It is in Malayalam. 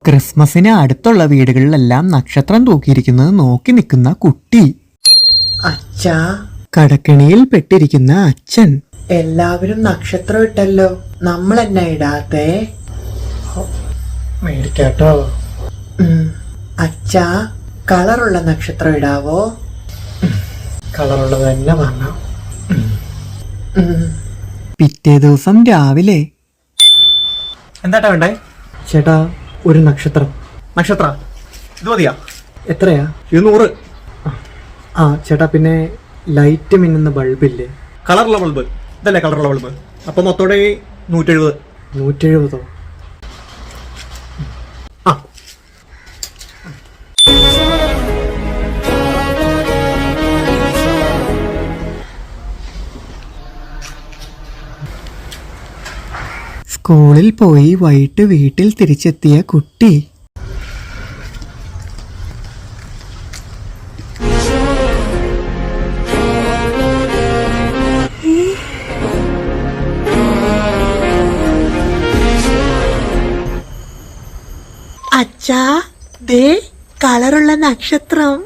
ക്രിസ്മസിന് അടുത്തുള്ള വീടുകളിലെല്ലാം നക്ഷത്രം തൂക്കിയിരിക്കുന്നത് നോക്കി നിൽക്കുന്ന കുട്ടി. അച്ഛാ, കടക്കെണിയിൽ പെട്ടിരിക്കുന്ന അച്ഛൻ. എല്ലാവരും നക്ഷത്രം ഇട്ടല്ലോ, നമ്മൾ എന്നാ ഇടാത്തെ? മേടിക്കാട്ടോ. അച്ഛാ, കളറുള്ള നക്ഷത്രം ഇടാവോ? കളറുള്ളത് തന്നെ വാങ്ങാം. പിറ്റേ ദിവസം രാവിലെ. എന്താട്ടാ വേണ്ടേ? ചേട്ടാ, ഒരു നക്ഷത്രം. നക്ഷത്ര ഇത് മതിയാ? എത്രയാ? 100. ആ ചേട്ടാ, പിന്നെ ലൈറ്റ് മിന്നുന്ന ബൾബില്ലേ? കളറുള്ള ബൾബ് ഇതല്ലേ? കളറുള്ള ബൾബ്. അപ്പൊ മൊത്തോടെ 170. 170. ആ സ്കൂളിൽ പോയി വൈകിട്ട് വീട്ടിൽ തിരിച്ചെത്തിയ കുട്ടി. അച്ഛാ, ദേ കളറുള്ള നക്ഷത്രം.